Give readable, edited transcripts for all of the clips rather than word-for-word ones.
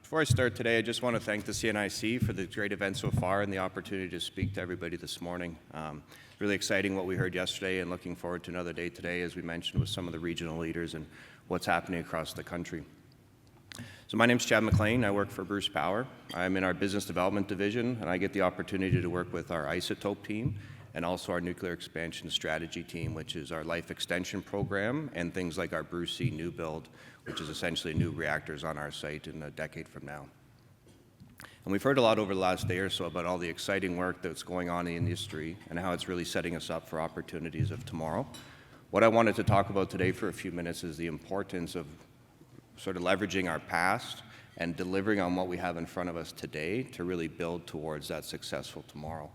Before I start today, I just want to thank the CNIC for the great event so far and the opportunity to speak to everybody this morning. Really exciting what we heard yesterday, and looking forward to another day today, as we mentioned, with some of the regional leaders and what's happening across the country. So my name is MacLean. I work for Bruce Power. I'm in our business development division, and I get the opportunity to work with our isotope team and also our nuclear expansion strategy team, which is our life extension program, and things like our Bruce C new build, which is essentially new reactors on our site in a decade from now. And we've heard a lot over the last day or so about all the exciting work that's going on in the industry and how it's really setting us up for opportunities of tomorrow. What I wanted to talk about today for a few minutes is the importance of sort of leveraging our past and delivering on what we have in front of us today to really build towards that successful tomorrow.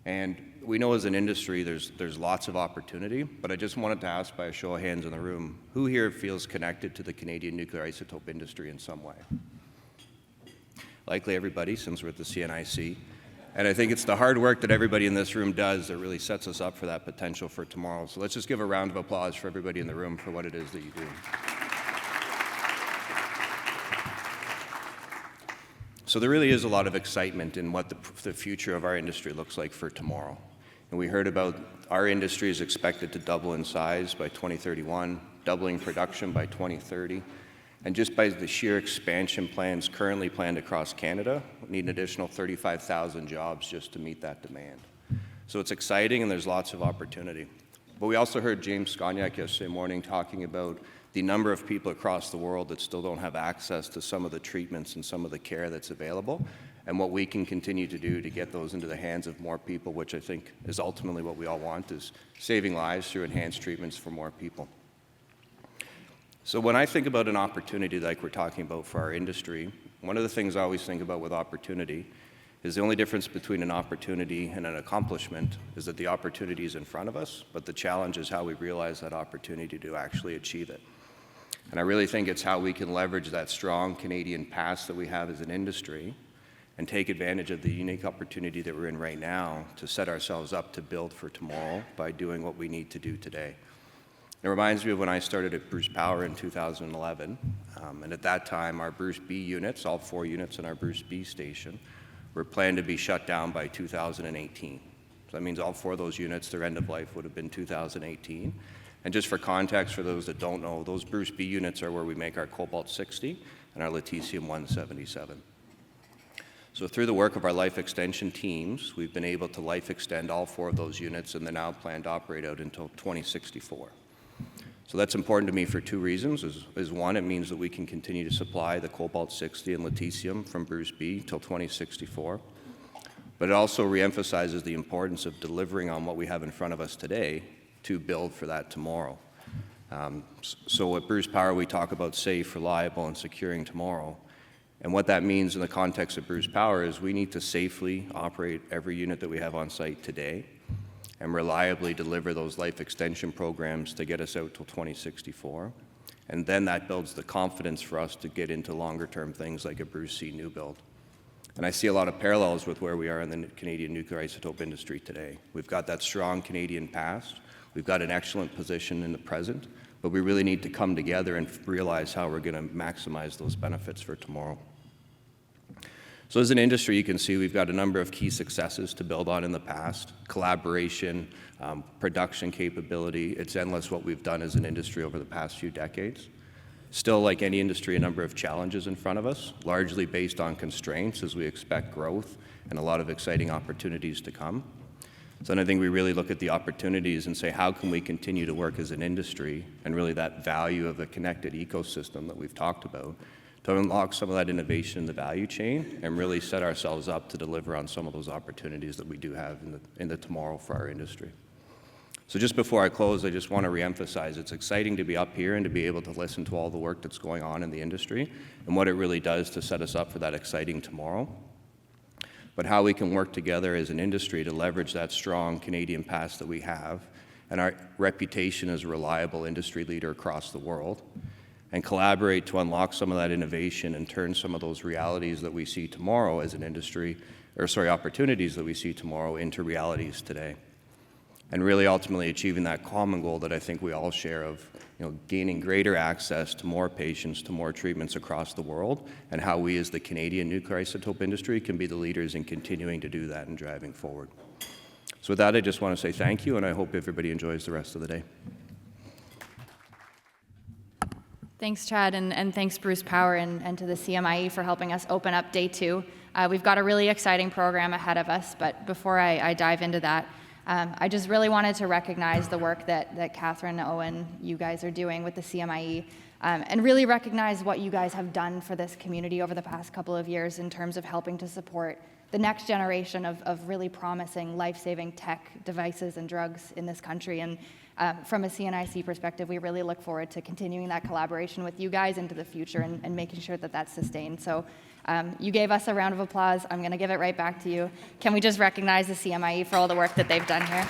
And we know as an industry there's lots of opportunity, but I just wanted to ask by a show of hands in the room, who here feels connected to the Canadian nuclear isotope industry in some way? Likely everybody, since we're at the CNIC. And I think it's the hard work that everybody in this room does that really sets us up for that potential for tomorrow. So let's just give a round of applause for everybody in the room for what it is that you do. So there really is a lot of excitement in what the future of our industry looks like for tomorrow. And we heard about our industry is expected to double in size by 2031, doubling production by 2030. And just by the sheer expansion plans currently planned across Canada, we need an additional 35,000 jobs just to meet that demand. So it's exciting, and there's lots of opportunity. But we also heard James Sconiak yesterday morning talking about the number of people across the world that still don't have access to some of the treatments and some of the care that's available, and what we can continue to do to get those into the hands of more people, which I think is ultimately what we all want, is saving lives through enhanced treatments for more people. So when I think about an opportunity like we're talking about for our industry, one of the things I always think about with opportunity is the only difference between an opportunity and an accomplishment is that the opportunity is in front of us, but the challenge is how we realize that opportunity to actually achieve it. And I really think it's how we can leverage that strong Canadian past that we have as an industry and take advantage of the unique opportunity that we're in right now to set ourselves up to build for tomorrow by doing what we need to do today. It reminds me of when I started at Bruce Power in 2011, and at that time our Bruce B units, all 4 units in our Bruce B station, were planned to be shut down by 2018. So that means all 4 of those units, their end of life would have been 2018. And just for context, for those that don't know, those Bruce B units are where we make our cobalt-60 and our lutetium-177. So through the work of our life extension teams, we've been able to life extend all 4 of those units, and they're now planned to operate out until 2064. So that's important to me for 2 reasons. Is one, it means that we can continue to supply the cobalt-60 and lutetium from Bruce B till 2064. But it also reemphasizes the importance of delivering on what we have in front of us today to build for that tomorrow. So at Bruce Power, we talk about safe, reliable, and securing tomorrow. And what that means in the context of Bruce Power is we need to safely operate every unit that we have on site today and reliably deliver those life extension programs to get us out till 2064. And then that builds the confidence for us to get into longer term things like a Bruce C new build. And I see a lot of parallels with where we are in the Canadian nuclear isotope industry today. We've got that strong Canadian past. We've got an excellent position in the present, but we really need to come together and realize how we're going to maximize those benefits for tomorrow. So as an industry, you can see we've got a number of key successes to build on in the past: collaboration, production capability. It's endless what we've done as an industry over the past few decades. Still, like any industry, a number of challenges in front of us, largely based on constraints as we expect growth and a lot of exciting opportunities to come. So I think we really look at the opportunities and say, how can we continue to work as an industry and really that value of the connected ecosystem that we've talked about to unlock some of that innovation in the value chain and really set ourselves up to deliver on some of those opportunities that we do have in the tomorrow for our industry. So just before I close, I just want to reemphasize it's exciting to be up here and to be able to listen to all the work that's going on in the industry and what it really does to set us up for that exciting tomorrow. But how we can work together as an industry to leverage that strong Canadian past that we have and our reputation as a reliable industry leader across the world, and collaborate to unlock some of that innovation and turn some of those realities that we see tomorrow as an industry, opportunities that we see tomorrow into realities today. and really ultimately achieving that common goal that I think we all share of gaining greater access to more patients, to more treatments across the world, and how we as the Canadian nuclear isotope industry can be the leaders in continuing to do that and driving forward. So with that, I just want to say thank you, and I hope everybody enjoys the rest of the day. Thanks, Chad, and thanks, Bruce Power, and to the CMIE for helping us open up Day 2. We've got a really exciting program ahead of us, but before I dive into that, I just really wanted to recognize the work that Catherine, Owen, you guys are doing with the CMIE, and really recognize what you guys have done for this community over the past couple of years in terms of helping to support the next generation of really promising life-saving tech devices and drugs in this country. And from a CNIC perspective, we really look forward to continuing that collaboration with you guys into the future and making sure that that's sustained. So you gave us a round of applause. I'm going to give it right back to you. Can we just recognize the CMIE for all the work that they've done here?